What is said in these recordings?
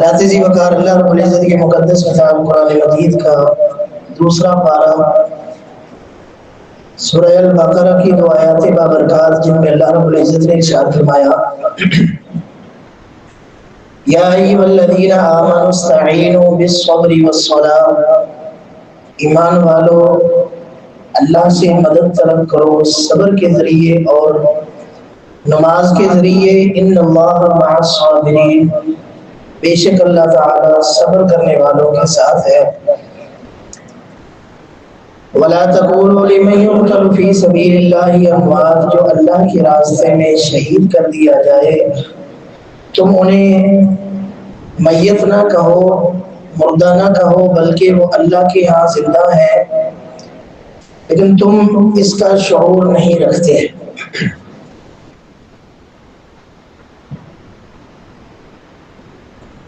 راتزی وقار اللہ رب العزت کے مقدس کتاب قرآن مجید کا دوسرا پارہ سورہ البقرہ کی دو آیات بابرکات جن میں اللہ رب العزت نے ارشاد فرمایا یا ایھا الذین آمنوا استعینوا بالصبر والصلاۃ، ایمان والو اللہ سے مدد طلب کرو صبر کے ذریعے اور نماز کے ذریعے، ان اللہ مع الصابرین، بے شک اللہ تعالی صبر کرنے والوں کے ساتھ ہے۔ وَلَا تَقُولُوا لِمَن يُقْتَلُ فِي سَبِيلِ اللَّهِ أَمْوَاتٌ، جو اللہ کے راستے میں شہید کر دیا جائے تم انہیں میت نہ کہو، مردہ نہ کہو، بلکہ وہ اللہ کے ہاں زندہ ہے لیکن تم اس کا شعور نہیں رکھتے۔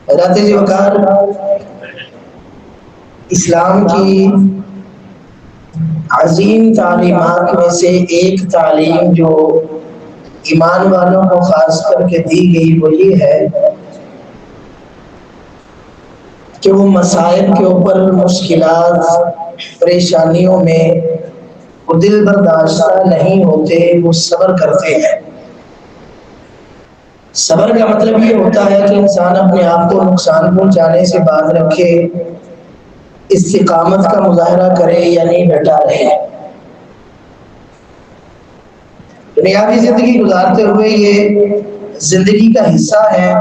حضرت وقار اسلام کی عظیم تعلیمات میں سے ایک تعلیم جو ایمان والوں کو خاص کر کے دی گئی وہ یہ ہے کہ وہ مصائب کے اوپر، مشکلات، پریشانیوں میں وہ دل برداشتہ نہیں ہوتے، وہ صبر کرتے ہیں۔ صبر کا مطلب یہ ہوتا ہے کہ انسان اپنے آپ کو نقصان پہنچانے سے باز رکھے، استقامت کا مظاہرہ کرے یعنی ڈٹا رہے۔ دنیاوی زندگی گزارتے ہوئے یہ زندگی کا حصہ ہے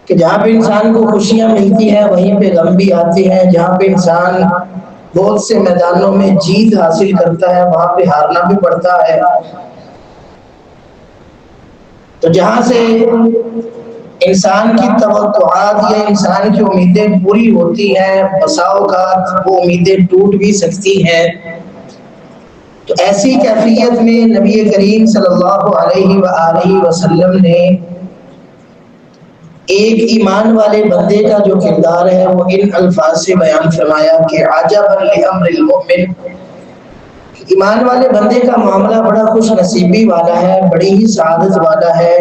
کہ جہاں پہ انسان کو خوشیاں ملتی ہیں وہیں پہ غم بھی آتے ہیں، جہاں پہ انسان بہت سے میدانوں میں جیت حاصل کرتا ہے وہاں پہ ہارنا بھی پڑتا ہے۔ تو جہاں سے انسان کی توقعات یا انسان کی امیدیں پوری ہوتی ہیں، بسا اوقات وہ امیدیں ٹوٹ بھی سکتی ہیں۔ تو ایسی کیفیت میں نبی کریم صلی اللہ علیہ وآلہ وسلم نے ایک ایمان والے بندے کا جو کردار ہے وہ ان الفاظ سے بیان فرمایا کہ عجبا لامر المؤمن، ایمان والے بندے کا معاملہ بڑا خوش نصیبی والا ہے، بڑی ہی سعادت والا ہے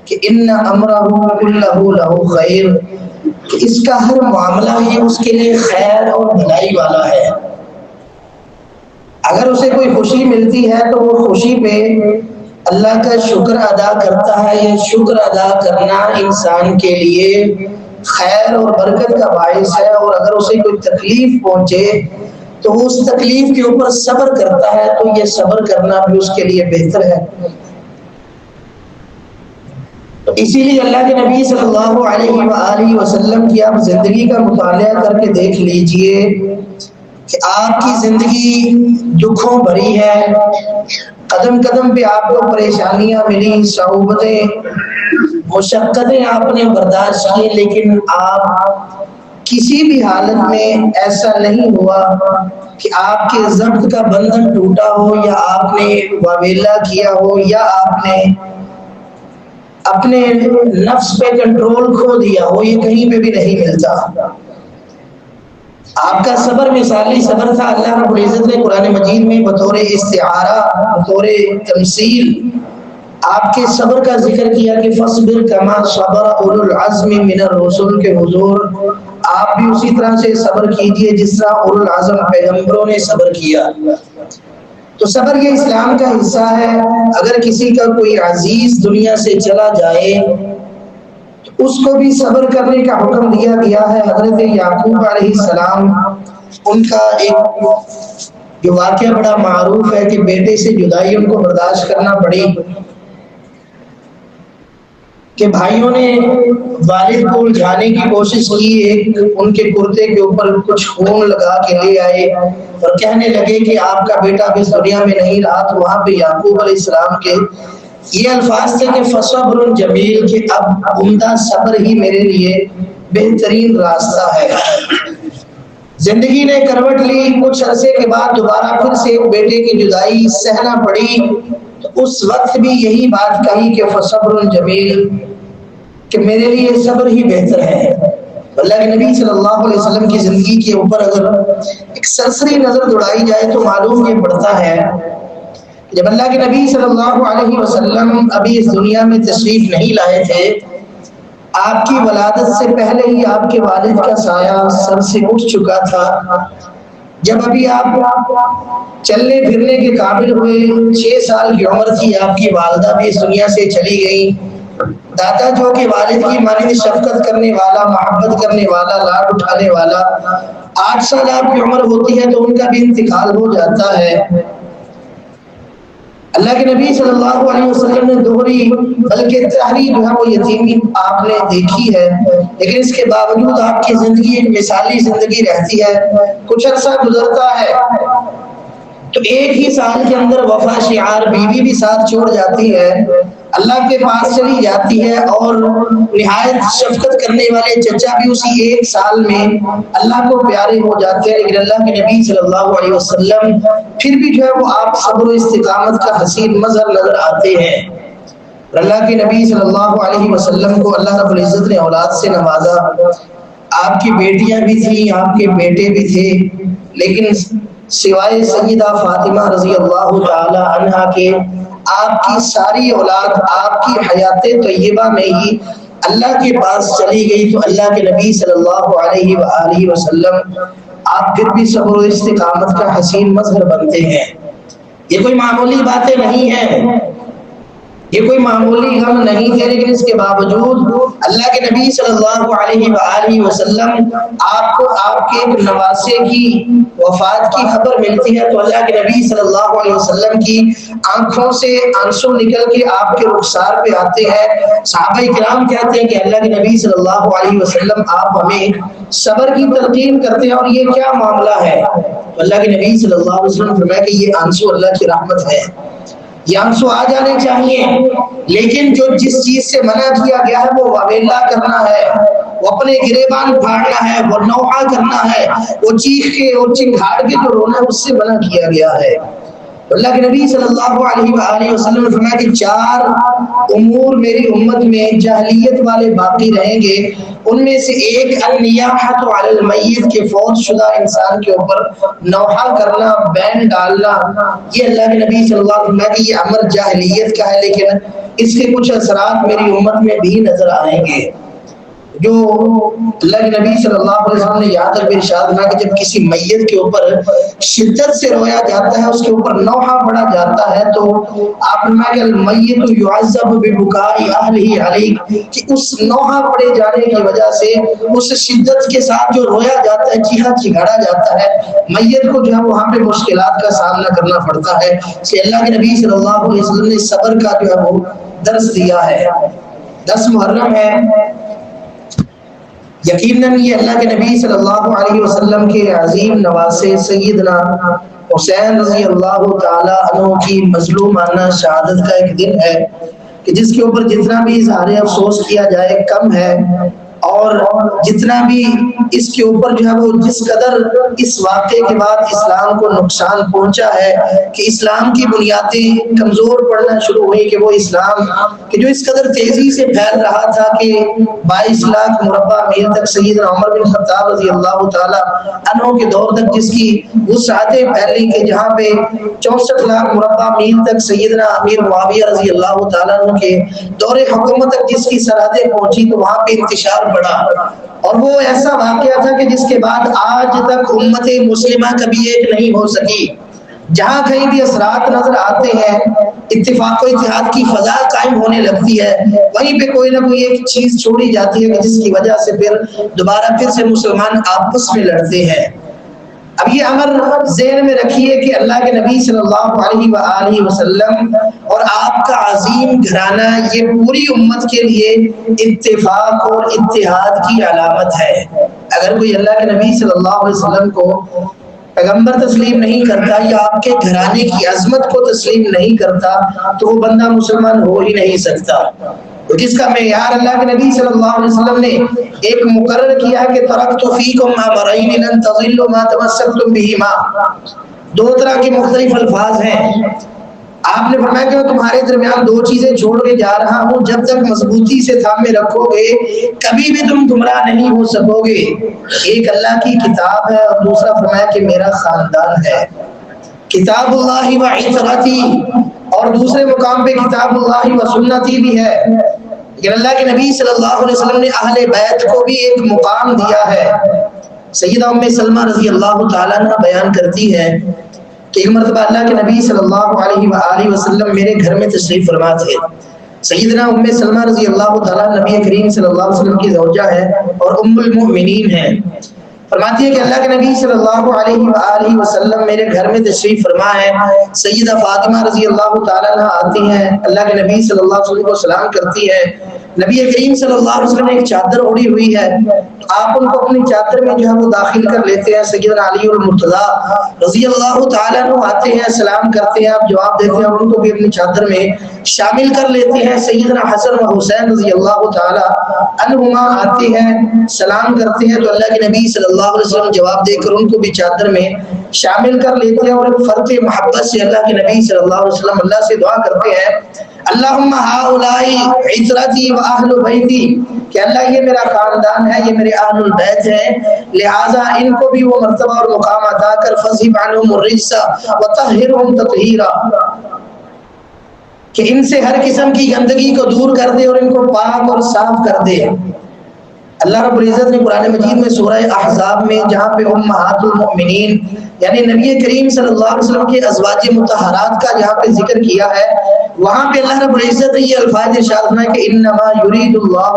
کہ ان امرہ کلہ لہ خیر، کہ اس کا ہر معاملہ ہی اس کے لیے خیر اور بھلائی والا ہے۔ اگر اسے کوئی خوشی ملتی ہے تو وہ خوشی پہ اللہ کا شکر ادا کرتا ہے۔ یہ شکر ادا کرنا انسان کے لیے خیر اور برکت کا باعث ہے، اور اگر اسے کوئی تکلیف پہنچے تو وہ اس تکلیف کے اوپر صبر کرتا ہے تو یہ صبر کرنا بھی اس کے لیے بہتر ہے۔ تو اسی لیے اللہ کے نبی صلی اللہ علیہ وآلہ وسلم کی آپ زندگی کا مطالعہ کر کے دیکھ لیجئے کہ آپ کی زندگی دکھوں بھری ہے، قدم قدم پہ آپ کو پریشانیاں ملی، صعوبتیں، مشقتیں آپ نے برداشت کی، لیکن آپ کسی بھی حالت میں ایسا نہیں ہوا کہ آپ کے ضبط کا بندھن ٹوٹا ہو، یا آپ نے واویلا کیا ہو، یا آپ نے اپنے نفس پہ کنٹرول کھو دیا ہو، یہ کہیں پہ بھی نہیں ملتا۔ آپ کا صبر مثالی صبر تھا۔ اللہ رب العزت نے قرآن مجید میں بطور استعارہ، بطور تمثیل آپ کے صبر کا ذکر کیا کہ فَاصْبِرْ كَمَا صَبَرَ أُولُو الْعَزْمِ مِنَ الرُّسُلِ، کے حضور آپ بھی اسی طرح سے صبر کیجئے جس طرح اولو العزم پیغمبروں نے صبر کیا۔ تو صبر یہ اسلام کا حصہ ہے۔ اگر کسی کا کوئی عزیز دنیا سے چلا جائے تو اس کو بھی صبر کرنے کا حکم دیا گیا ہے۔ حضرت یعقوب علیہ السلام، ان کا ایک جو واقعہ بڑا معروف ہے کہ بیٹے سے جدائی ان کو برداشت کرنا پڑی، کہ بھائیوں نے والد کو الجھانے کی کوشش کی، ایک ان کے کرتے کے اوپر کچھ خون لگا کے لے آئے اور کہنے لگے کہ آپ کا بیٹا اب اس دنیا میں نہیں رہا۔ تو وہاں پہ یعقوب علیہ السلام کے یہ الفاظ تھے کہ فصبر جمیل، کہ اب عمدہ صبر ہی میرے لیے بہترین راستہ ہے۔ زندگی نے کروٹ لی، کچھ عرصے کے بعد دوبارہ پھر سے بیٹے کی جدائی سہنا پڑی، تو اس وقت بھی یہی بات کہی کہ فصبر جمیل، کہ میرے لیے صبر ہی بہتر ہے۔ اللہ کے نبی صلی اللہ علیہ وسلم کی زندگی کے اوپر اگر ایک سرسری نظر دوڑائی جائے تو معلوم یہ پڑتا ہے جب اللہ کے نبی صلی اللہ علیہ وسلم ابھی اس دنیا میں تشریف نہیں لائے تھے آپ کی ولادت سے پہلے ہی آپ کے والد کا سایہ سر سے اٹھ چکا تھا۔ جب ابھی آپ چلنے پھرنے کے قابل ہوئے، 6 سال کی عمر تھی، آپ کی والدہ بھی اس دنیا سے چلی گئی۔ دادا جو کہ والد کی مانند شفقت کرنے والا، محبت کرنے والا، لاڈ اٹھانے والا، 8 سال آپ کی عمر ہوتی ہے تو ان کا بھی انتقال ہو جاتا ہے۔ اللہ کے نبی صلی اللہ علیہ وسلم نے دوہری بلکہ تہری جو ہے وہ یتیمی آپ نے دیکھی ہے، لیکن اس کے باوجود آپ کی زندگی ایک مثالی زندگی رہتی ہے۔ کچھ عرصہ گزرتا ہے تو 1 ہی سال کے اندر وفا شعار بیوی بھی ساتھ چھوڑ جاتی ہے، اللہ کے پاس چلی جاتی ہے، اور نہایت شفقت کرنے والے چچا بھی اسی 1 سال میں اللہ کو پیارے ہو جاتے ہیں۔ لیکن اللہ کے نبی صلی اللہ علیہ وسلم پھر بھی جو ہے وہ آپ صبر و استقامت کا حسین مظہر نظر آتے ہیں۔ اور اللہ کے نبی صلی اللہ علیہ وسلم کو اللہ رب العزت نے اولاد سے نوازا۔ آپ کی بیٹیاں بھی تھیں، آپ کے بیٹے بھی تھے، لیکن سوائے سیدہ فاطمہ رضی اللہ تعالی عنہا کے آپ کی ساری اولاد آپ کی حیات طیبہ میں ہی اللہ کے پاس چلی گئی۔ تو اللہ کے نبی صلی اللہ علیہ وآلہ وسلم آپ پھر بھی صبر و استقامت کا حسین مظہر بنتے ہیں۔ یہ کوئی معمولی باتیں نہیں ہیں، یہ کوئی معمولی غم نہیں تھے، لیکن اس کے باوجود اللہ کے نبی صلی اللہ علیہ وآلہ وسلم آپ کو آپ کے ایک نواسے کی وفات کی خبر ملتی ہے تو اللہ کے نبی صلی اللہ علیہ وسلم کی آنکھوں سے آنسو نکل کے آپ کے رخسار پہ آتے ہیں۔ صحابہ کرام کہتے ہیں کہ اللہ کے نبی صلی اللہ علیہ وسلم آپ ہمیں صبر کی تلقین کرتے ہیں، اور یہ کیا معاملہ ہے؟ تو اللہ کے نبی صلی اللہ علیہ وسلم فرمایا کہ یہ آنسو اللہ کی رحمت ہے، یہ آنسو آ جانے چاہیے، لیکن جو جس چیز سے منع کیا گیا ہے وہ واویلا کرنا ہے، وہ اپنے گریبان پھاڑنا ہے، وہ نوحہ کرنا ہے، وہ چیخ کے اور چنگھاڑ کے جو رونا ہے اس سے منع کیا گیا ہے۔ اللہ کے نبی صلی اللہ علیہ وآلہ وسلم نے فرمایا کہ 4 امور میری امت میں جاہلیت والے باقی رہیں گے، ان میں سے ایک النیاحۃ علی المیت کے فوت شدہ انسان کے اوپر نوحہ کرنا، بین ڈالنا۔ یہ اللہ کے نبی صلی اللہ علیہ وسلم کہ یہ امر جاہلیت کا ہے، لیکن اس کے کچھ اثرات میری امت میں بھی نظر آئیں گے۔ جو اللہ کے نبی صلی اللہ علیہ وسلم نے یہاں تک ارشاد فرمایا کہ جب کسی میت کے اوپر شدت سے رویا جاتا ہے، اس کے اوپر نوحہ پڑا جاتا ہے، تو آپ نے کہ المیت یعذب ببکاء اہلہ علیہ، کہ اس نوحہ پڑے جانے کی وجہ سے اس شدت کے ساتھ جو رویا جاتا ہے، چیخا چگاڑا جاتا ہے، میت کو جو ہے وہاں پہ مشکلات کا سامنا کرنا پڑتا ہے۔ اس لیے اللہ کے نبی صلی اللہ علیہ وسلم نے صبر کا جو ہے وہ درس دیا ہے۔ 10 محرم ہے، یقیناً یہ اللہ کے نبی صلی اللہ علیہ وسلم کے عظیم نواسے سیدنا حسین رضی اللہ تعالی عنہ کی مظلومانہ شہادت کا ایک دن ہے کہ جس کے اوپر جتنا بھی اظہار افسوس کیا جائے کم ہے، اور جتنا بھی اس کے اوپر جو ہے وہ جس قدر اس واقعے کے بعد اسلام کو نقصان پہنچا ہے کہ اسلام کی بنیادیں کمزور پڑنا شروع ہوئی، کہ وہ اسلام کہ جو اس قدر تیزی سے پھیل رہا تھا کہ 22 لاکھ مربع میل تک سیدنا عمر بن خطاب رضی اللہ تعالی عنہ کے دور تک جس کی وسعتیں پھیلی کہ جہاں پہ 64 لاکھ مربع میل تک سیدنا امیر معاویہ رضی اللہ تعالیٰ عنہ کے دور حکومت تک جس کی سرحدیں پہنچی تو وہاں پہ انتشار بڑھا، اور وہ ایسا واقعہ تھا کہ جس کے بعد آج تک امت مسلمہ کبھی ایک نہیں ہو سکی۔ جہاں کہیں بھی اثرات نظر آتے ہیں، اتفاق و اتحاد کی فضا قائم ہونے لگتی ہے، وہیں پہ کوئی نہ کوئی ایک چیز چھوڑی جاتی ہے کہ جس کی وجہ سے پھر دوبارہ پھر سے مسلمان آپس میں لڑتے ہیں۔ اب یہ امر ذہن میں رکھیے کہ اللہ کے نبی صلی اللہ علیہ وآلہ وسلم اور آپ کا عظیم گھرانہ یہ پوری امت کے لیے اتفاق اور اتحاد کی علامت ہے۔ اگر کوئی اللہ کے نبی صلی اللہ علیہ وسلم کو پیغمبر تسلیم نہیں کرتا یا آپ کے گھرانے کی عظمت کو تسلیم نہیں کرتا تو وہ بندہ مسلمان ہو ہی نہیں سکتا۔ جس کا معیار اللہ کے نبی صلی اللہ علیہ وسلم نے ایک مقرر کیا ہے کہ ترکت فیکم امرین لن تضلوا ما تمسکتم بہما، 2 طرح کے مختلف الفاظ ہیں۔ آپ نے فرمایا کہ میں تمہارے درمیان 2 چیزیں چھوڑ کے جا رہا ہوں، جب تک مضبوطی سے تھامے رکھو گے کبھی بھی تم گمراہ نہیں ہو سکو گے۔ ایک اللہ کی کتاب ہے اور دوسرا فرمایا کہ میرا خاندان ہے۔ کتاب اللہ و عترتی، اور دوسرے مقام پہ کتاب اللہ و سنتی بھی ہے۔ لیکن اللہ کے نبی صلی اللہ علیہ وسلم نے اہل بیت کو بھی ایک مقام دیا ہے۔ سیدہ ام سلمہ رضی اللہ تعالیٰ عنہ بیان کرتی ہے کہ ایک مرتبہ اللہ کے نبی صلی اللہ علیہ وآلہ وسلم میرے گھر میں تشریف فرما تھے۔ سیدنا ام سلمہ رضی اللہ تعالیٰ نبی کریم صلی اللہ علیہ وسلم کی زوجہ ہے اور ام المؤمنین ہے۔ فرماتی ہے کہ اللہ کے نبی صلی اللہ علیہ وآلہ وسلم میرے گھر میں تشریف فرما ہے۔ سیدہ فاطمہ رضی اللہ تعالیٰ عنہ آتی ہیں، اللہ کے نبی صلی اللہ علیہ وسلم کو سلام کرتی ہے۔ نبی کریم صلی اللہ علیہ وسلم نے ایک چادر اوڑھی ہوئی ہے، آپ ان کو اپنی چادر میں جو ہے وہ داخل کر لیتے ہیں۔ سیدنا علی المرتضیٰ رضی اللہ تعالیٰ عنہ آتے ہیں، سلام کرتے ہیں، آپ جواب دیتے ہیں اور ان کو بھی اپنی چادر میں شامل کر لیتے ہیں۔ سیدنا حسن و حسین رضی اللہ تعالیٰ عنہما آتے ہیں، سلام کرتے ہیں تو اللہ کے نبی صلی اللہ علیہ وسلم جواب دے کر ان کو بھی چادر میں شامل کر لیتے ہیں اور ایک فرق محبت سے اللہ کے نبی صلی اللہ علیہ وسلم اللہ سے دعا کرتے ہیں، اللہم ہؤلاء عترتی و اہل بیتی، کہ اللہ یہ میرا خاندان ہے، یہ میرے اہل البیت ہے، لہٰذا ان کو بھی وہ مرتبہ اور مقام عطا کر فذھب عنہم الرجس وطہرہم تطہیرا، کہ ان سے ہر قسم کی گندگی کو دور کر دے اور ان کو پاک اور صاف کر دے۔ اللہ رب العزت نے قرآن مجید میں سورہ احزاب میں جہاں پہ امہات المؤمنین یعنی نبی کریم صلی اللہ علیہ وسلم کے ازواج مطہرات کا جہاں پہ ذکر کیا ہے، وہاں پہ اللہ رب العزت نے یہ الفاظ ارشاد فرمائے کہ انما یرید اللہ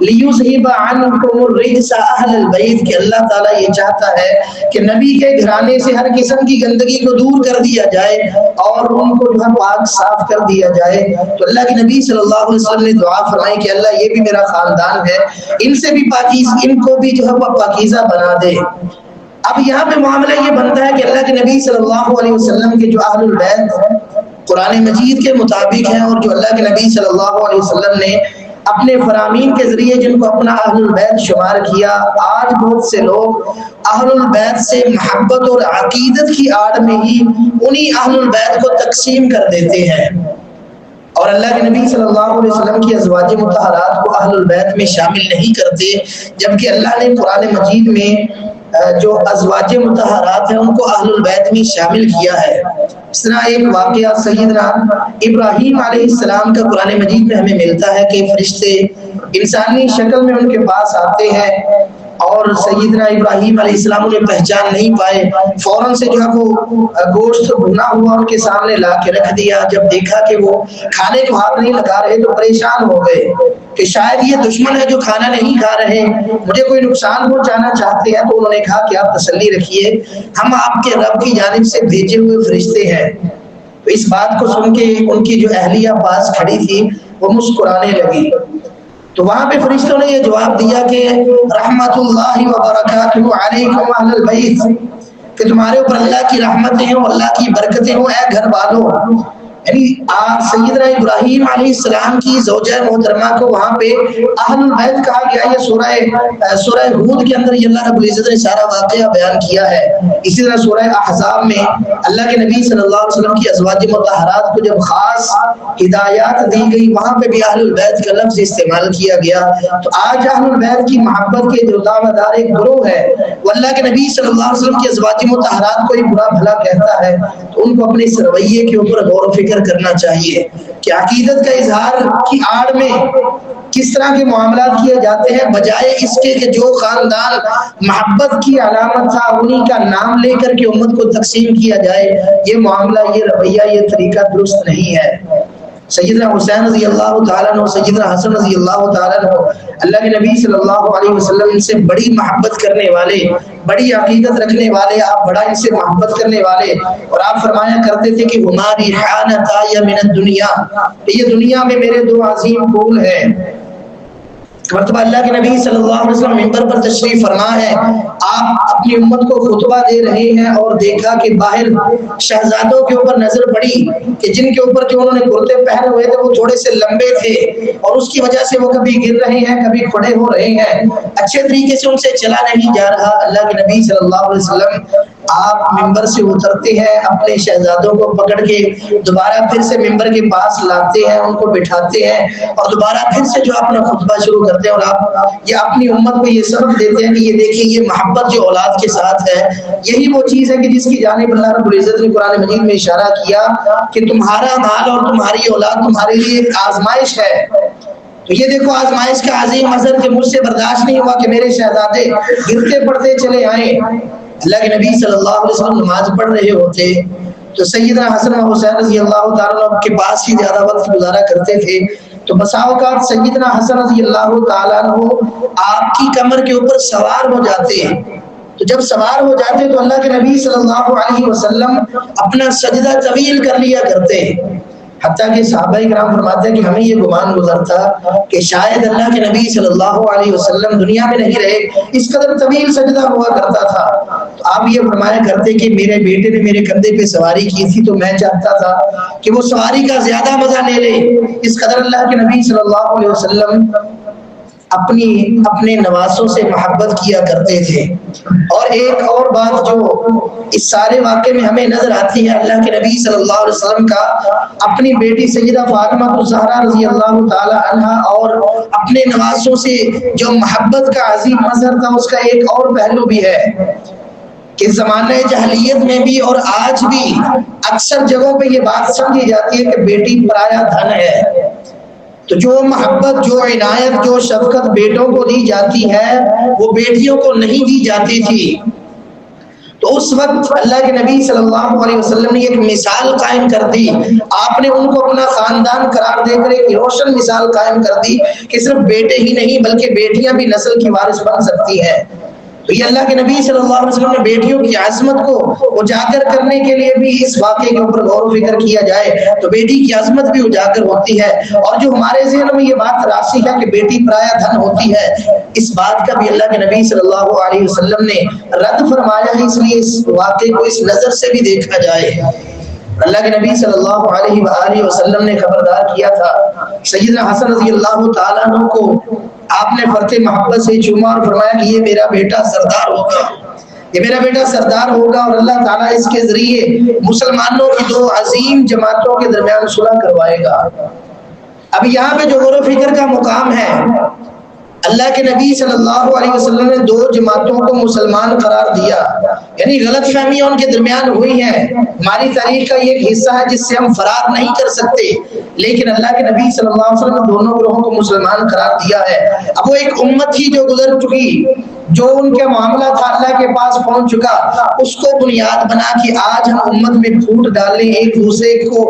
لیذھب عنکم الرجس اہل البیت، کہ اللہ تعالیٰ یہ چاہتا ہے کہ نبی کے گھرانے سے ہر قسم کی گندگی کو دور کر دیا جائے اور ان کو جو ہے پاک صاف کر دیا جائے۔ تو اللہ کے نبی صلی اللہ علیہ وسلم نے دعا فرمائی کہ اللہ یہ بھی میرا خاندان ہے، ان سے بھی ان کو بھی جو ہے وہ پاکیزہ بنا دے۔ اب یہاں پہ معاملہ یہ بنتا ہے کہ اللہ کے نبی صلی اللہ علیہ وسلم کے جو اہل البیت قرآن مجید کے مطابق ہیں اور جو اللہ کے نبی صلی اللہ علیہ وسلم نے اپنے فرامین کے ذریعے جن کو اپنا اہل البیت شمار کیا، آج بہت سے لوگ اہل البیت سے محبت اور عقیدت کی آڑ میں ہی انہی اہل البیت کو تقسیم کر دیتے ہیں اور اللہ کے نبی صلی اللہ علیہ وسلم کی ازواج مطہرات کو اہل البیت میں شامل نہیں کرتے، جبکہ اللہ نے قرآن مجید میں جو ازواج مطہرات ہیں ان کو اہل البیت میں شامل کیا ہے۔ اس طرح ایک واقعہ سیدنا ابراہیم علیہ السلام کا قرآن مجید میں ہمیں ملتا ہے کہ فرشتے انسانی شکل میں ان کے پاس آتے ہیں اور سیدنا ابراہیم علیہ السلام انہیں پہچان نہیں پائے، فوراً سے جو ہے وہ گوشت بھنا ہوا ان کے سامنے لا کے رکھ دیا۔ جب دیکھا کہ وہ کھانے کو ہاتھ نہیں لگا رہے تو پریشان ہو گئے کہ شاید یہ دشمن ہے جو کھانا نہیں کھا رہے، مجھے کوئی نقصان پہنچانا چاہتے ہیں۔ تو انہوں نے کہا کہ آپ تسلی رکھیے، ہم آپ کے رب کی جانب سے بھیجے ہوئے فرشتے ہیں۔ تو اس بات کو سن کے ان کی جو اہلیہ پاس کھڑی تھی وہ مسکرانے لگی، تو وہاں پہ فرشتوں نے یہ جواب دیا کہ رحمت اللہ وبرکاتہ علیکم اہل البیت، کہ تمہارے اوپر اللہ کی رحمتیں ہوں، اللہ کی برکتیں ہوں اے گھر والوں۔ یعنی سیدنا ابراہیم علیہ السلام کی زوجہ محترمہ کو وہاں پہ اہل البیت کہا گیا۔ یہ سورہ ہود کے اندر یہ اللہ رب العزت نے سارا واقعہ بیان کیا ہے۔ اسی طرح سورہ احزاب میں اللہ کے نبی صلی اللہ علیہ وسلم کی ازواج مطہرات کو جب خاص ہدایات دی گئی وہاں پہ بھی اہل البیت کا لفظ استعمال کیا گیا۔ تو آج اہل البیت کی محبت کے جو دعویدار ایک گروہ ہے وہ اللہ کے نبی صلی اللہ علیہ وسلم کی ازواج مطہرات کو ہی برا بھلا کہتا ہے، تو ان کو اپنے اس رویے کے اوپر غور و فکر کرنا چاہیے کہ عقیدت کا اظہار کی آڑ میں کس طرح کے معاملات کیے جاتے ہیں، بجائے اس کے کہ جو خاندان محبت کی علامت تھا انہی کا نام لے کر کے امت کو تقسیم کیا جائے۔ یہ معاملہ، یہ رویہ، یہ طریقہ درست نہیں ہے۔ سیدنا حسین رضی اللہ تعالیٰ عنہ، سیدنا حسن رضی اللہ تعالیٰ عنہ اللہ کے نبی صلی اللہ علیہ وسلم ان سے بڑی محبت کرنے والے، بڑی عقیدت رکھنے والے، آپ بڑا ان سے محبت کرنے والے، اور آپ فرمایا کرتے تھے کہ ہماری حانتا یا من الدنیا، یہ دنیا میں میرے دو عظیم پھول ہیں۔ مرتبہ اللہ کے نبی صلی اللہ علیہ وسلم منبر پر تشریف فرما ہے، آپ اپنی امت کو خطبہ دے رہے ہیں اور دیکھا کہ باہر شہزادوں کے اوپر نظر پڑی کہ جن کے اوپر جو انہوں نے کرتے پہنے ہوئے تھے وہ تھوڑے سے لمبے تھے اور اس کی وجہ سے وہ کبھی گر رہے ہیں کبھی کھڑے ہو رہے ہیں، اچھے طریقے سے ان سے چلا نہیں جا رہا۔ اللہ کے نبی صلی اللہ علیہ وسلم آپ منبر سے اترتے ہیں، اپنے شہزادوں کو پکڑ کے دوبارہ پھر سے منبر کے پاس لاتے ہیں، ان کو بٹھاتے ہیں اور دوبارہ پھر سے جو اپنا خطبہ شروع کرتے ہیں، اور آپ یہ اپنی امت کو یہ سبق دیتے ہیں کہ یہ دیکھیں یہ محبت جو اولاد کے ساتھ ہے یہی وہ چیز ہے کہ جس کی جانب اللہ رب العزت نے قرآن مجید میں اشارہ کیا کہ تمہارا مال اور تمہاری اولاد تمہارے لیے ایک آزمائش ہے، تو یہ دیکھو آزمائش کا عظیم اثر کہ مجھ سے برداشت نہیں ہوا کہ میرے شہزادے گرتے پڑتے چلے آئیں. اللہ کے نبی صلی اللہ علیہ وسلم نماز پڑھ رہے ہوتے تو سیدنا حسن و حسین رضی اللہ تعالیٰ عنہ کے پاس ہی زیادہ وقت گزارا کرتے تھے. تو بسا اوقات سیدنا حسن رضی اللہ تعالیٰ عنہ آپ کی کمر کے اوپر سوار ہو جاتے ہیں. تو جب سوار ہو جاتے تو اللہ کے نبی صلی اللہ علیہ وسلم اپنا سجدہ طویل کر لیا کرتے ہیں. حتیٰ کہ صحابہ کرام فرماتے ہیں کہ ہمیں یہ گمان گزرتا کہ شاید اللہ کے نبی صلی اللہ علیہ وسلم دنیا میں نہیں رہے، اس قدر طویل سجدہ ہوا کرتا تھا. تو آپ یہ فرمایا کرتے کہ میرے بیٹے نے میرے کندھے پہ سواری کی تھی تو میں چاہتا تھا کہ وہ سواری کا زیادہ مزہ لے لے. اس قدر اللہ کے نبی صلی اللہ علیہ وسلم اپنے نواسوں سے محبت کیا کرتے تھے. اور ایک اور بات جو اس سارے واقعے میں ہمیں نظر آتی ہے، اللہ کے نبی صلی اللہ علیہ وسلم کا اپنی بیٹی سیدہ فاطمہ الزہرا رضی اللہ تعالی عنہا اور اپنے نواسوں سے جو محبت کا عظیم مظہر تھا، اس کا ایک اور پہلو بھی ہے کہ زمانہ جاہلیت میں بھی اور آج بھی اکثر جگہوں پہ یہ بات سمجھی جاتی ہے کہ بیٹی پرایا دھن ہے. تو جو محبت، جو عنایت، جو شفقت بیٹوں کو دی جاتی ہے وہ بیٹیوں کو نہیں دی جاتی تھی. تو اس وقت اللہ کے نبی صلی اللہ علیہ وسلم نے ایک مثال قائم کر دی. آپ نے ان کو اپنا خاندان قرار دے کر ایک روشن مثال قائم کر دی کہ صرف بیٹے ہی نہیں بلکہ بیٹیاں بھی نسل کی وارث بن سکتی ہیں. تو یہ اللہ کے نبی صلی اللہ علیہ وسلم نے بیٹیوں کی عظمت کو اجاگر کرنے کے لیے بھی اس واقعے کے اوپر غور و فکر کیا جائے تو بیٹی کی عظمت بھی اجاگر ہوتی ہے. اور جو ہمارے ذہن میں یہ بات راسخ ہے کہ بیٹی پرایا دھن ہوتی ہے، اس بات کا بھی اللہ کے نبی صلی اللہ علیہ وسلم نے رد فرمایا ہے. اس لیے اس واقعے کو اس نظر سے بھی دیکھا جائے. اللہ کے نبی صلی اللہ علیہ وآلہ وسلم نے خبردار کیا تھا. سیدنا حسن رضی اللہ تعالیٰ عنہ کو آپ نے فرط محبت سے چوما اور فرمایا کہ یہ میرا بیٹا سردار ہوگا، یہ میرا بیٹا سردار ہوگا اور اللہ تعالیٰ اس کے ذریعے مسلمانوں کی دو عظیم جماعتوں کے درمیان صلح کروائے گا. اب یہاں پہ جو غور و فکر کا مقام ہے، اللہ کے نبی صلی اللہ علیہ وسلم نے دو جماعتوں کو مسلمان قرار دیا، یعنی غلط فہمیاں ان کے درمیان ہوئی ہیں. ہماری تاریخ کا یہ ایک حصہ ہے جس سے ہم فرار نہیں کر سکتے، لیکن اللہ کے نبی صلی اللہ علیہ وسلم نے دونوں گروہوں کو مسلمان قرار دیا ہے. اب وہ ایک امت تھی جو گزر چکی، جو ان کے معاملہ تھا اللہ کے پاس پہنچ چکا، اس کو بنیاد بنا کہ آج ہم امت میں پھوٹ ڈالیں، ایک دوسرے کو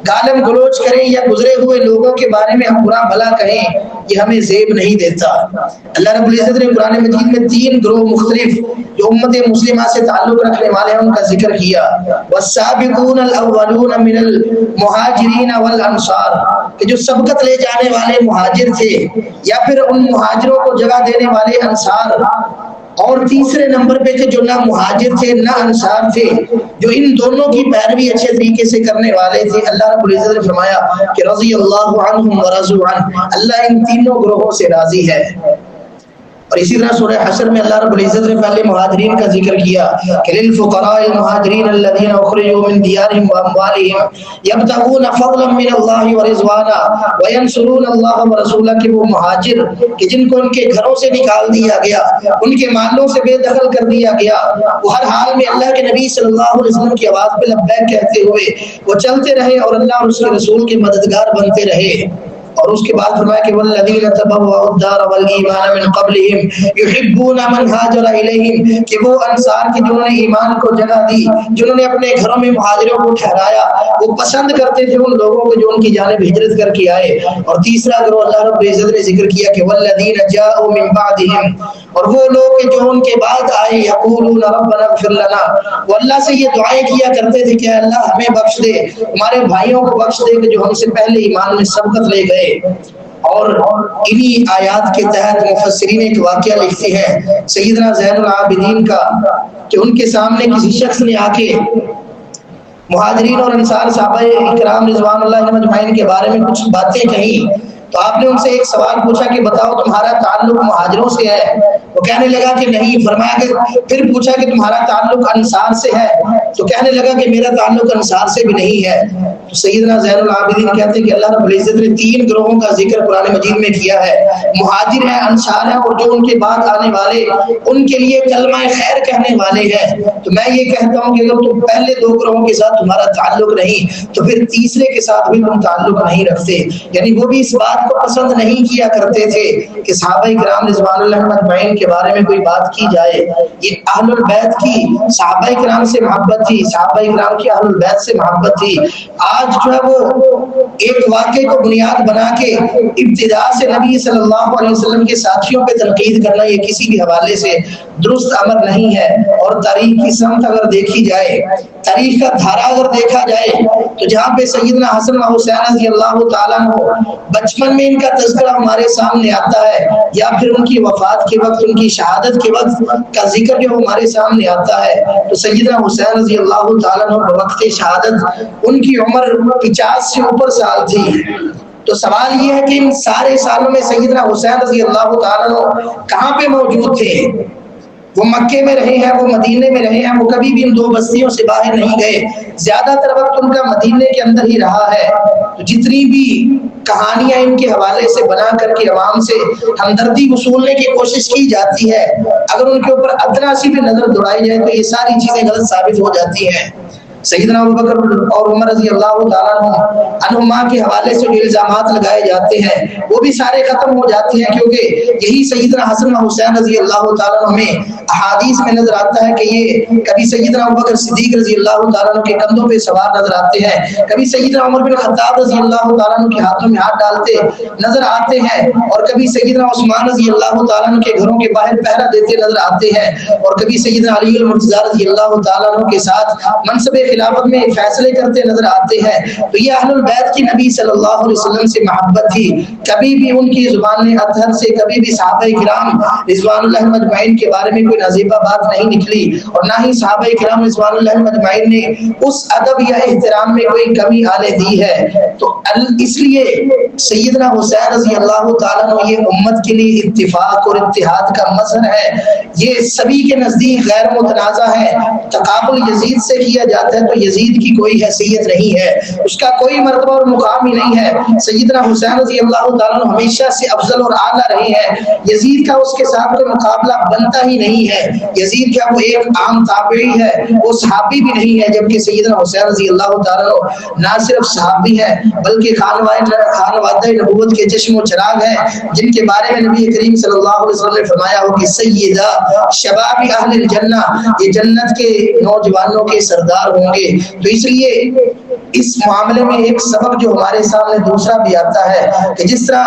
گالم گلوچ کریں یا گزرے ہوئے لوگوں کے بارے میں ہم برا بھلا کہیں، یہ ہمیں زیب نہیں دیتا. اللہ رب العزت نے قرآن مجید میں 3 گروہ مختلف جو امت مسلمہ سے تعلق رکھنے والے ہیں ان کا ذکر کیا. والسابقون الاولون من المہاجرین والانصار، کہ جو سبقت لے جانے والے مہاجر تھے یا پھر ان مہاجروں کو جگہ دینے والے انصار، اور تیسرے نمبر پہ کہ جو نہ مہاجر تھے نہ انصار تھے، جو ان دونوں کی پیروی اچھے طریقے سے کرنے والے تھے. اللہ رب العزت نے فرمایا کہ رضی اللہ عنہم ورضوا عنہ، اللہ ان تینوں گروہوں سے راضی ہے. اور اسی طرح سورہ حشر میں اللہ رب العزت نے پہلے مہاجرین کا ذکر کیا کہ للفقراء المہاجرین الذین اخرجوا من دیارہم واموالہم یبتغون فضلا من اللہ ورضوانا وینصرون اللہ ورسولہ، کہ وہ مہاجر کہ جن کو ان کے گھروں سے نکال دیا گیا، ان کے مالوں سے بے دخل کر دیا گیا، وہ ہر حال میں اللہ کے نبی صلی اللہ علیہ وسلم کی آواز پہ لبیک کہتے ہوئے وہ چلتے رہے اور اللہ اور اس کے رسول کے مددگار بنتے رہے. اور اس کے بعد فرمایا کہ والذین تبوؤا الدار والایمان من قبلہم یحبون من ہاجر الیہم، کہ وہ انصار کے جنہوں نے ایمان کو جگہ دی، جنہوں نے اپنے گھروں میں مہاجروں کو ٹھہرایا، وہ پسند کرتے تھے ان لوگوں کو جو ان کی جانب ہجرت کر کے آئے. اور تیسرا گروہ اللہ رب العزت نے ذکر کیا کہ والذین جاءوا من بعدہم، اور وہ لوگ جو ان کے بعد آئے، یقولون ربنا اغفر لنا، وہ اللہ سے یہ دعائیں کیا کرتے تھے کہ اللہ ہمیں بخش دے، ہمارے بھائیوں کو بخش دے کہ جو ہم سے پہلے ایمان میں سبقت لے گئے. اور انہی آیات کے تحت مفسرین ایک واقعہ لکھتے ہیں سیدنا زین العابدین کا، کہ ان کے سامنے کسی شخص نے آ کے مہاجرین اور انصار صحابہ اکرام رضوان اللہ علیہم اجمعین کے بارے میں کچھ باتیں کہیں. تو آپ نے ان سے ایک سوال پوچھا کہ بتاؤ تمہارا تعلق مہاجروں سے ہے؟ وہ کہنے لگا کہ نہیں. فرمایا کہ پھر پوچھا کہ تمہارا تعلق انصار سے ہے؟ تو کہنے لگا کہ میرا تعلق انصار سے بھی نہیں ہے. تو سیدنا زین العابدین کہتے ہیں کہ اللہ رب العزت نے 3 گروہوں کا ذکر قرآن مجید میں کیا ہے، مہاجر ہیں، انصار ہیں، اور جو ان کے بعد آنے والے ان کے لیے کلمہ خیر کہنے والے ہیں۔ تو میں یہ کہتا ہوں کہ اگر تم پہلے 2 گروہوں کے ساتھ تمہارا تعلق نہیں تو پھر تیسرے کے ساتھ بھی تم تعلق نہیں رکھتے۔ یعنی وہ بھی اس بات کو پسند نہیں کیا کرتے تھے کہ صحابہ کرام رضوان اللہ اجمعین کے بارے میں کوئی بات کی جائے۔ یہ اہل البیت کی صحابہ کرام سے محبت تھی، صحابہ کرام کی اہل البیت سے محبت تھی۔ آج جو ہے وہ ایک واقعے کو بنیاد بنا کے ابتدا سے نبی صلی اللہ علیہ وسلم کے ساتھیوں پہ تنقید کرنا یہ کسی بھی حوالے سے درست امر نہیں ہے۔ اور تاریخ کی سمت اگر دیکھی جائے، تاریخ کا دھارا اگر دیکھا جائے تو جہاں پہ سیدنا حسن و حسین رضی اللہ تعالیٰ عنہ بچپن میں ان کا تذکرہ ہمارے سامنے آتا ہے، یا پھر ان کی وفات کے وقت، ان کی شہادت کے وقت کا ذکر جو ہمارے سامنے آتا ہے، تو سیدنا حسین رضی اللہ تعالیٰ عنہ بوقت شہادت ان کی عمر 50 سے اوپر سال تھی۔ تو سوال یہ ہے کہ ان سارے سالوں میں سیدنا حسین رضی اللہ تعالیٰ عنہ کہاں پہ موجود تھے؟ وہ مکے میں رہے ہیں، وہ مدینے میں رہے ہیں، وہ کبھی بھی ان 2 بستیوں سے باہر نہیں گئے، زیادہ تر وقت ان کا مدینے کے اندر ہی رہا ہے۔ تو جتنی بھی کہانیاں ان کے حوالے سے بنا کر کے عوام سے ہمدردی وصولنے کی کوشش کی جاتی ہے، اگر ان کے اوپر ادنا سی بھی نظر دوڑائی جائے تو یہ ساری چیزیں غلط ثابت ہو جاتی ہیں۔ سیدنا ابوبکر اور عمر رضی اللہ تعالیٰ عنہما کے حوالے سے جو الزامات لگائے جاتے ہیں وہ بھی سارے ختم ہو جاتے ہیں، کیونکہ یہی سیدنا حسن و حسین رضی اللہ تعالیٰ عنہ میں احادیث میں نظر آتا ہے کہ یہ کبھی سیدنا ابوبکر صدیق رضی اللہ تعالیٰ عنہ کے کندھوں پہ سوار نظر آتے ہیں، کبھی سیدنا عمر بن خطاب رضی اللہ تعالیٰ عنہ کے ہاتھوں میں ہاتھ ڈالتے نظر آتے ہیں، اور کبھی سیدنا عثمان رضی اللہ تعالیٰ عنہ کے گھروں کے باہر پہرا دیتے نظر آتے ہیں، اور کبھی سیدنا علی المرتضیٰ رضی اللہ تعالیٰ عنہ کے ساتھ منصب خلافت میں فیصلے کرتے نظر آتے ہیں۔ تو یہ اہل البیت کی نبی صلی اللہ علیہ وسلم سے محبت تھی، کبھی بھی ان کی زبان اطہر سے کبھی بھی صحابہ کرام رضوان اللہ اجمعین کے بارے میں کوئی نازیبہ بات نہیں نکلی، اور نہ ہی صحابہ کرام رضوان اللہ اجمعین نے اس ادب یا احترام میں کوئی کمی آنے دی ہے۔ تو اس لیے سیدنا حسین رضی اللہ تعالیٰ عنہ یہ امت کے لیے اتفاق اور اتحاد کا مظہر ہے، یہ سبھی کے نزدیک غیر متنازع ہے۔ تقابل یزید سے کیا جاتا ہے تو یزید کی کوئی حیثیت نہیں ہے، اس کا کوئی مرتبہ اور مقام ہی نہیں ہے۔ سیدنا حسین رضی اللہ تعالیٰ عنہ ہمیشہ سے افضل اور اعلیٰ رہے ہیں، یزید کا اس کے ساتھ کوئی مقابلہ بنتا ہی نہیں ہے۔ یزید کیا وہ ایک عام تابعی ہے، وہ صحابی بھی نہیں ہے، جبکہ سیدنا حسین رضی اللہ تعالیٰ عنہ نہ صرف صحابی ہے بلکہ خانوادہ نبوت کے چشم و چراغ ہیں، جن کے بارے میں نبی کریم صلی اللہ علیہ وسلم نے فرمایا ہو کہ سیدہ شباب اہل الجنہ، یہ جنت کے نوجوانوں کے سردار ہوں گے۔ تو اس لیے اس معاملے میں ایک سبق جو ہمارے سامنے دوسرا بھی آتا ہے کہ جس طرح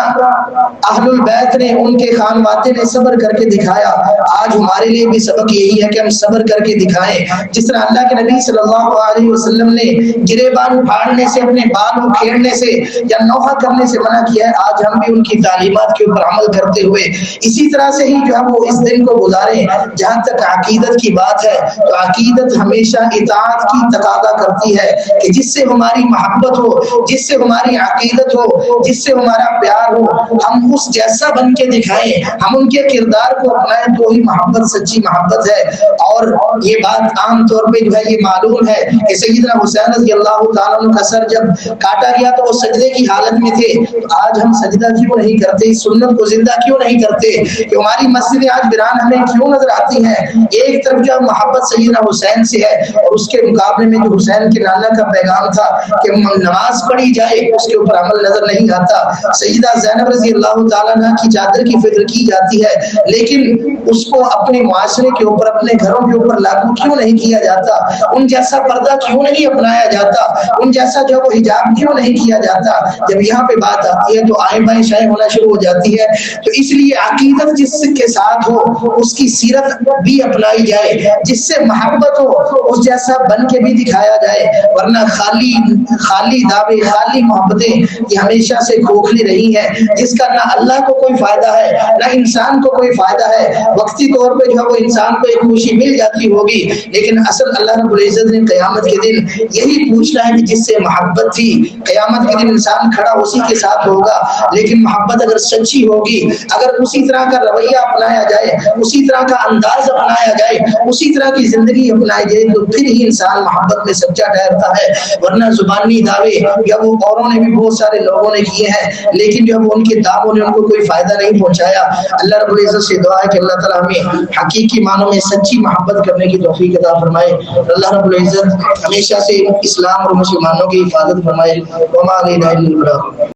اہل البیت نے، ان کے خانوادے نے صبر کر کے دکھایا، آج ہمارے لیے بھی سبق یہی ہے کہ ہم صبر کر کے دکھائیں۔ جس طرح اللہ کے نبی صلی اللہ علیہ وسلم نے گریبان اٹھاڑنے سے، اپنے بال اکھیڑنے سے یا نوحہ کرنے سے منع کیا ہے، آج ہم بھی ان کی تعلیمات کے اوپر عمل کرتے ہوئے اسی طرح سے ہی جو ہے وہ اس دن کو گزاریں۔ جہاں تک عقیدت کی بات ہے تو عقیدت ہمیشہ اطاعت کی تقاضا کرتی ہے کہ جس سے ہماری محبت ہو، جس سے ہماری عقیدت ہو، جس سے ہمارا پیار ہو، ہم اس جیسا بن کے دکھائیں، ہم ان کے کردار کو اپنائیں، تو ہی محبت سچی محبت ہے۔ اور یہ بات عام طور پہ جو ہے یہ معلوم ہے کہ سیدنا حسین رضی اللہ تعالیٰ عنہ کا سر جب کاٹا گیا تو وہ سجدے کی حالت میں تھے، تو آج ہم سجدہ کیوں نہیں کرتے، سنت کو زندہ کیوں نہیں کرتے، کہ ہماری مسجدیں آج ویران ہمیں کیوں نظر آتی ہیں؟ ایک طرف جو محبت سیدنا حسین سے ہے، اور اس کے مقابلے میں جو حسین کے نانا کا پیغام تھا کہ نماز پڑھی جائے، اس کے اوپر عمل نظر نہیں آتا۔ سیدہ زینب رضی اللہ تعالیٰ عنہ کی چادر کی فکر کی جاتی ہے، لیکن اس کو اپنے معاشرے کے اوپر، اپنے گھروں کے اوپر لاگو کیوں نہیں کیا جاتا؟ ان جیسا پردہ کیوں نہیں اپنایا جاتا؟ ان جیسا جو وہ حجاب کیوں نہیں کیا جاتا؟ جب یہاں پہ بات آتی ہے تو آئیں بائیں شائیں ہونا شروع ہو جاتی ہے۔ تو اس لیے عقیدت جس کے ساتھ ہو اس کی سیرت بھی اپنائی جائے، جس سے محبت ہو اس جیسا بن کے بھی دکھایا جائے، ورنہ خالی دعوے، خالی محبتیں یہ ہمیشہ سے کھوکھلی رہی ہیں، جس کا نہ اللہ کو کوئی فائدہ ہے نہ انسان کو کوئی فائدہ ہے۔ وقتی طور پہ جو ہے وہ انسان کو ایک خوشی مل جاتی ہوگی، لیکن اصل اللہ رب العزت نے قیامت کے دن یہی پوچھنا ہے کہ جس سے محبت تھی، قیامت کے دن انسان کھڑا اسی کے ساتھ ہوگا، لیکن محبت اگر سچی ہوگی، اگر اسی طرح کا رویہ اپنایا جائے، اسی طرح کا انداز اپنایا جائے، اسی طرح کی زندگی اپنائی جائے، تو پھر ہی انسان محبت محبت میں سچا ٹھہرتا ہے، ورنہ زبانی دعوے یا وہ اوروں نے بھی بہت سارے لوگوں نے کیے ہیں لیکن جب ان کے دعووں نے ان کو کوئی فائدہ نہیں پہنچایا۔ اللہ رب العزت سے دعا ہے کہ اللہ تعالیٰ ہمیں حقیقی معنوں میں سچی محبت کرنے کی توفیق عطا فرمائے۔ اللہ رب العزت ہمیشہ سے اسلام اور مسلمانوں کی حفاظت فرمائے۔ وما علینا الا البلاغ۔